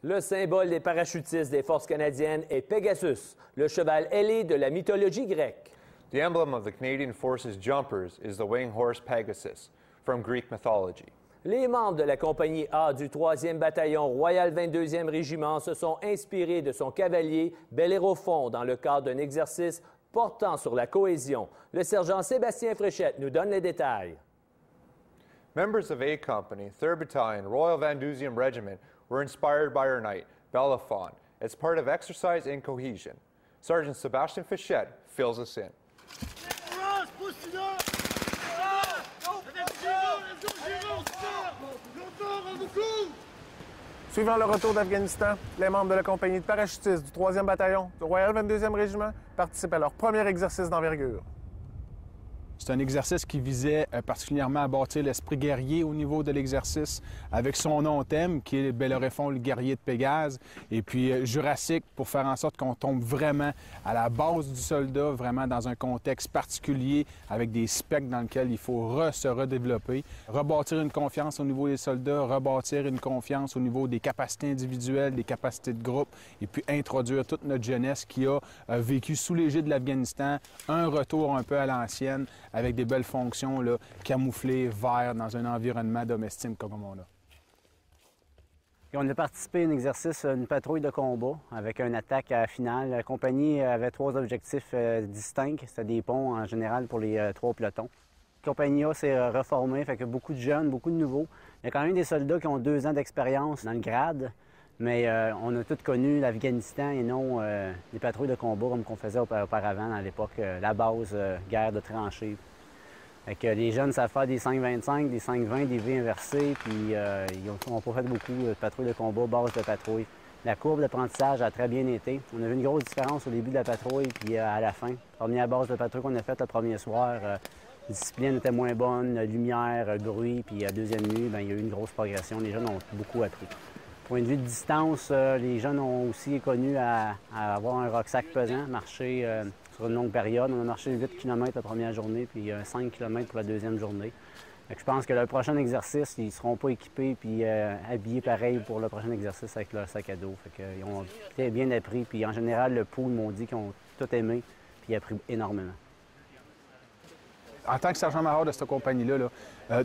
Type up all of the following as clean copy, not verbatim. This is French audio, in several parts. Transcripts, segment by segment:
Le symbole des parachutistes des forces canadiennes est Pegasus, le cheval ailé de la mythologie grecque. The emblem of the Canadian Forces jumpers is the winged horse Pegasus, from Greek mythology. Les membres de la compagnie A du 3e bataillon Royal 22e Régiment se sont inspirés de son cavalier Bellérophon dans le cadre d'un exercice portant sur la cohésion. Le sergent Sébastien Fréchette nous donne les détails. Members of A Company, 3rd Battalion, Royal Vandusium Regiment were inspired by our knight, Bellerophon, as part of exercise and cohesion. Sergeant Sebastian Fichette fills us in. Suivant le retour d'Afghanistan, les membres de la compagnie de parachutistes du 3e bataillon du Royal 22e Régiment participent à leur premier exercice d'envergure. C'est un exercice qui visait particulièrement à bâtir l'esprit guerrier au niveau de l'exercice avec son nom thème qui est Bellérophon, le guerrier de Pégase, et puis Jurassique pour faire en sorte qu'on tombe vraiment à la base du soldat, vraiment dans un contexte particulier avec des specs dans lesquels il faut se redévelopper, rebâtir une confiance au niveau des soldats, rebâtir une confiance au niveau des capacités individuelles, des capacités de groupe, et puis introduire toute notre jeunesse qui a vécu sous l'égide de l'Afghanistan, un retour un peu à l'ancienne, avec des belles fonctions là, camouflées, verts, dans un environnement domestique comme on a. Et on a participé à un exercice, une patrouille de combat avec une attaque finale. La compagnie avait 3 objectifs distincts. C'était des ponts en général pour les 3 pelotons. La compagnie A s'est reformée, fait que beaucoup de jeunes, beaucoup de nouveaux. Il y a quand même des soldats qui ont 2 ans d'expérience dans le grade, mais on a tous connu l'Afghanistan et non les patrouilles de combat comme qu'on faisait auparavant à l'époque, la base, guerre de tranchées. Fait que les jeunes savent faire des 5,25, des 5,20, des V inversés, puis ils n'ont pas fait beaucoup de patrouilles de combat, base de patrouille. La courbe d'apprentissage a très bien été. On a vu une grosse différence au début de la patrouille puis à la fin. Première base de patrouille qu'on a faite le premier soir, la discipline était moins bonne, la lumière, le bruit, puis la deuxième nuit, bien, il y a eu une grosse progression. Les jeunes ont beaucoup appris. Point de vue de distance, les jeunes ont aussi connu à avoir un rucksack pesant, marcher sur une longue période. On a marché 8 km la première journée, puis 5 km pour la deuxième journée. Je pense que le prochain exercice, ils ne seront pas équipés puis habillés pareil pour le prochain exercice avec leur sac à dos. Ils ont bien appris, puis en général, le pool m'ont dit qu'ils ont tout aimé, puis appris énormément. En tant que sergent-major de cette compagnie-là,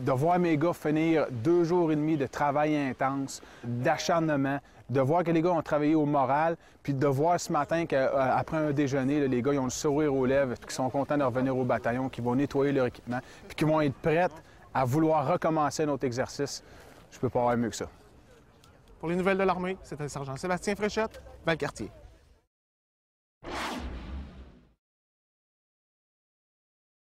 de voir mes gars finir 2 jours et demi de travail intense, d'acharnement, de voir que les gars ont travaillé au moral, puis de voir ce matin qu'après un déjeuner, là, les gars ils ont le sourire aux lèvres, puis qu'ils sont contents de revenir au bataillon, qu'ils vont nettoyer leur équipement, puis qu'ils vont être prêts à vouloir recommencer notre exercice. Je peux pas avoir mieux que ça. Pour les nouvelles de l'armée, c'était le sergent Sébastien Fréchette, Valcartier.